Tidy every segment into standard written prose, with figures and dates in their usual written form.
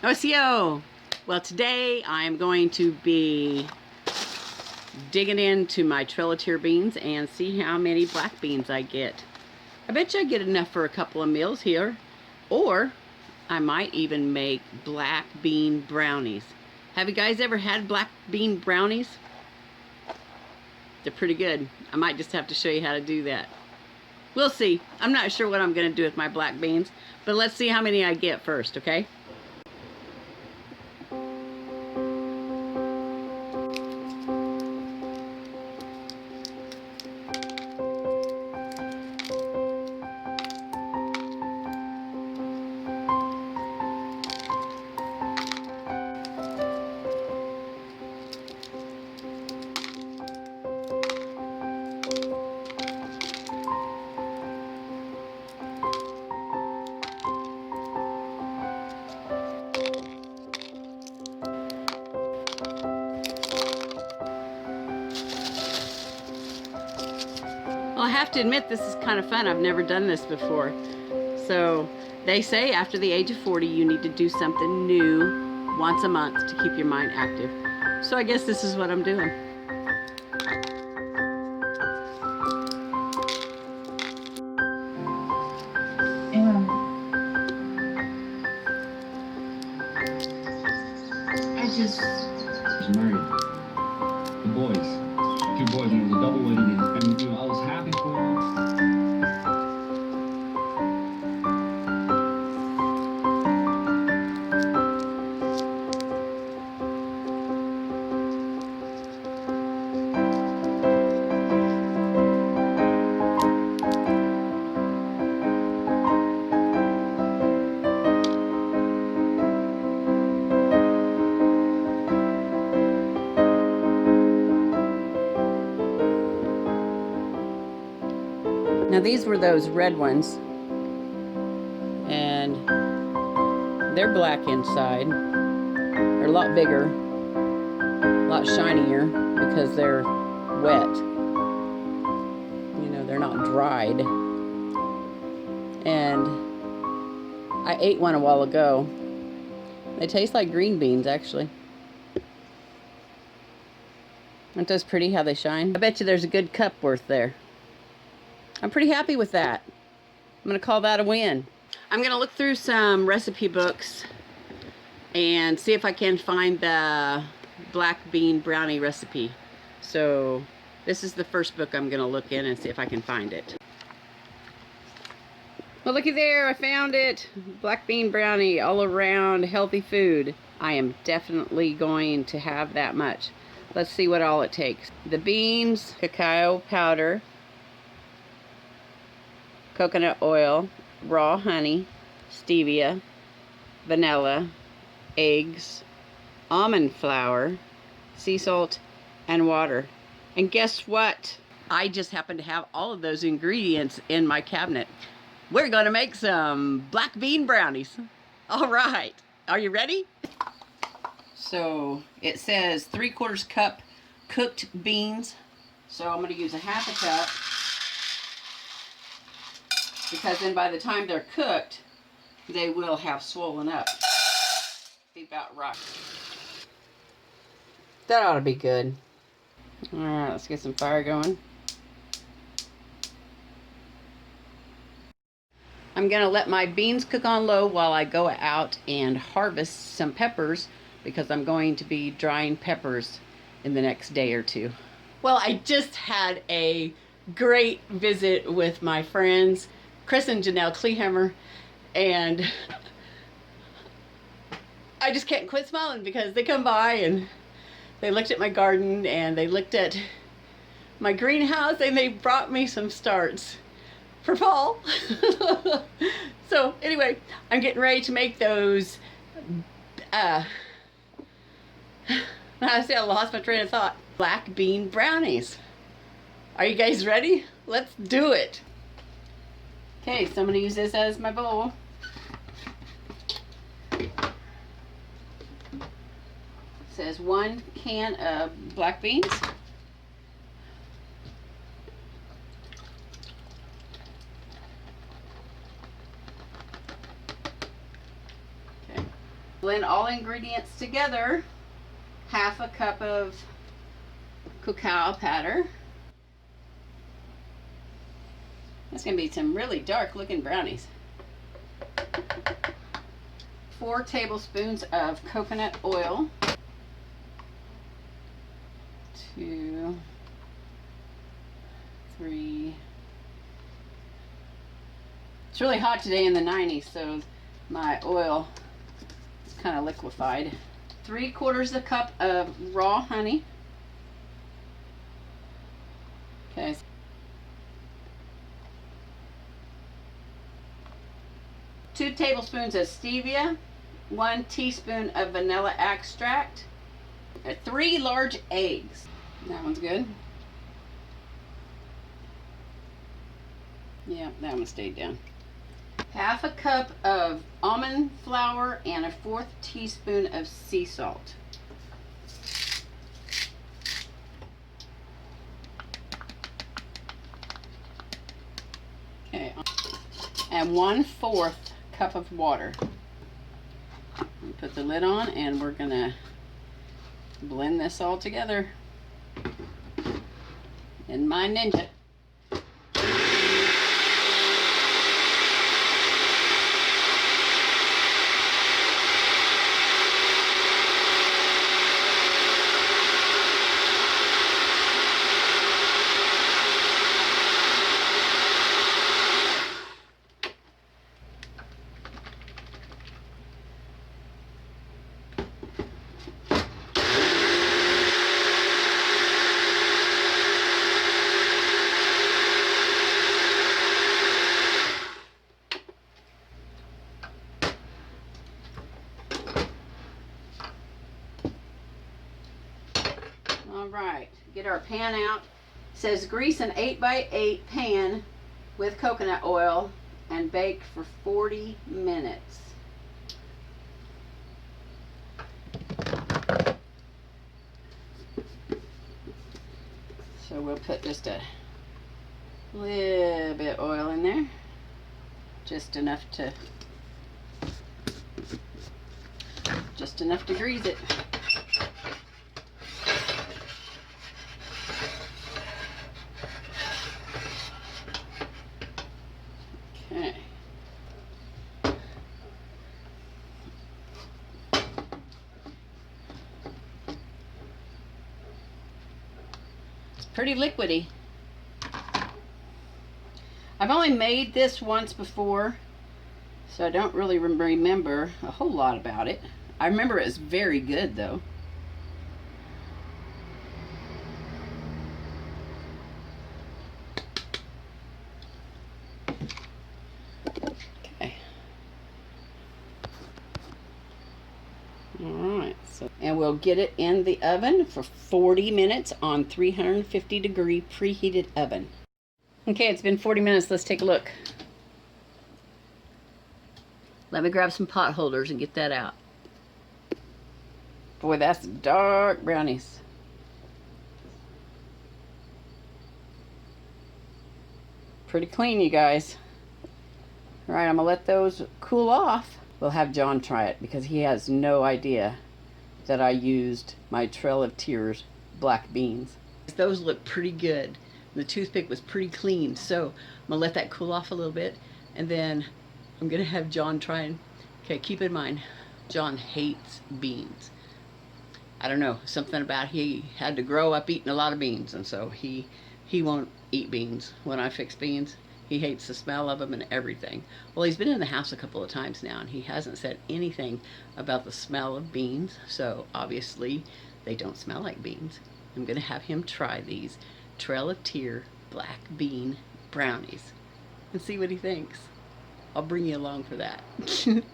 OCO! Well, today I'm going to be digging into my Trelatier beans and see how many black beans I get. I bet you I get enough for a couple of meals here. Or I might even make black bean brownies. Have you guys ever had black bean brownies? They're pretty good. I might just have to show you how to do that. We'll see. I'm not sure what I'm going to do with my black beans, but let's see how many I get first, okay? Well, I have to admit this is kind of fun. I've never done this before. So they say after the age of 40 you need to do something new once a month to keep your mind active. So I guess this is what I'm doing. I just was married. The boys. 2 boys, and it was a double wedding, and I was happy for them. Now these were those red ones, and they're black inside. They're a lot bigger, a lot shinier because they're wet. You know, they're not dried. And I ate one a while ago. They taste like green beans, actually. Aren't those pretty how they shine? I bet you there's a good cup worth there. I'm pretty happy with that. I'm gonna call that a win. I'm gonna look through some recipe books and see if I can find the black bean brownie recipe. So this is the first book I'm gonna look in and see if I can find it. Well, looky there, I found it. Black bean brownie, all around healthy food. I am definitely going to have that much. Let's see what all it takes. The beans, cacao powder, coconut oil, raw honey, stevia, vanilla, eggs, almond flour, sea salt, and water. And guess what? I just happen to have all of those ingredients in my cabinet. We're gonna make some black bean brownies. All right, are you ready? So it says 3/4 cup cooked beans. So I'm gonna use a 1/2 cup, because then by the time they're cooked, they will have swollen up. Be about right. That ought to be good. All right, let's get some fire going. I'm gonna let my beans cook on low while I go out and harvest some peppers, because I'm going to be drying peppers in the next day or two. Well, I just had a great visit with my friends, Chris and Janelle Kleehammer, and I just can't quit smiling because they come by and they looked at my garden and they looked at my greenhouse and they brought me some starts for fall. So anyway, I'm getting ready to make those, I lost my train of thought. Black bean brownies. Are you guys ready? Let's do it. Okay, so I'm going to use this as my bowl. It says 1 can of black beans. Okay. Blend all ingredients together. Half a cup of cacao powder. That's gonna be some really dark looking brownies. 4 tablespoons of coconut oil. 2, 3. It's really hot today in the 90s, so my oil is kind of liquefied. 3/4 a cup of raw honey. Okay. 2 tablespoons of stevia, 1 teaspoon of vanilla extract, 3 large eggs. That one's good. Yeah, that one stayed down. Half a cup of almond flour and 1/4 teaspoon of sea salt. Okay, and 1/4 cup of water. Put the lid on and we're gonna blend this all together in my Ninja. Alright, get our pan out. It says grease an 8x8 pan with coconut oil and bake for 40 minutes. So we'll put just a little bit of oil in there. Just enough to grease it. Okay. It's pretty liquidy. I've only made this once before, so I don't really remember a whole lot about it. I remember it was very good though. Okay. Alright, so and we'll get it in the oven for 40 minutes on 350-degree preheated oven. Okay, it's been 40 minutes. Let's take a look. Let me grab some pot holders and get that out. Boy, that's dark brownies. Pretty clean, you guys. All right, I'm gonna let those cool off. We'll have John try it because he has no idea that I used my Trail of Tears black beans. Those look pretty good. The toothpick was pretty clean, so I'm gonna let that cool off a little bit, and then I'm gonna have John try and, okay, keep in mind, John hates beans. I don't know, something about he had to grow up eating a lot of beans, and so he won't eat beans when I fix beans. He hates the smell of them and everything. Well, he's been in the house a couple of times now, and he hasn't said anything about the smell of beans, so obviously they don't smell like beans. I'm gonna have him try these Trail of Tear black bean brownies and see what he thinks. I'll bring you along for that. You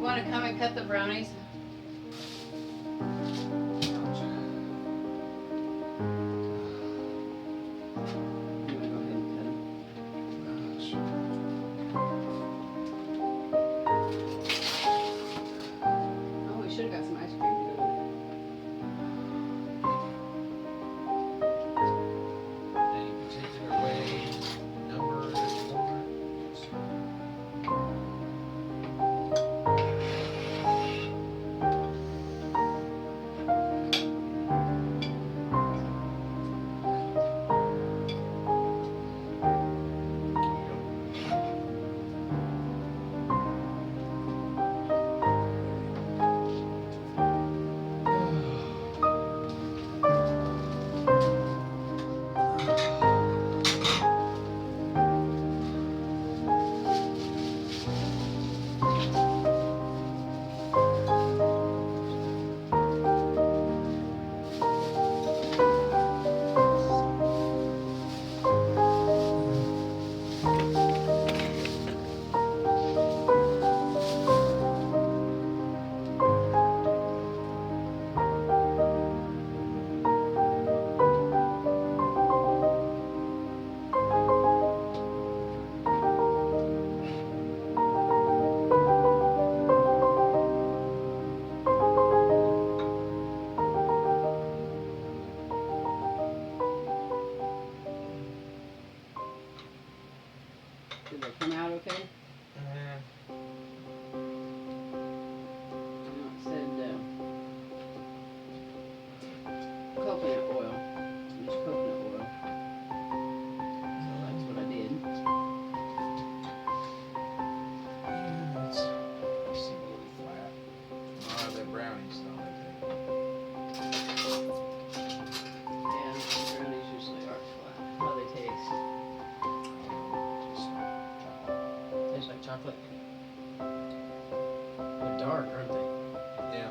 want to come and cut the brownies? Did they come out okay? Uh, It said coconut oil. Use coconut oil. So that's what I did. It's seem really flat. Oh, they're brownies, though, I think. Yeah, brownies usually are flat. How they taste? Tastes like chocolate. They're dark, aren't they? Yeah.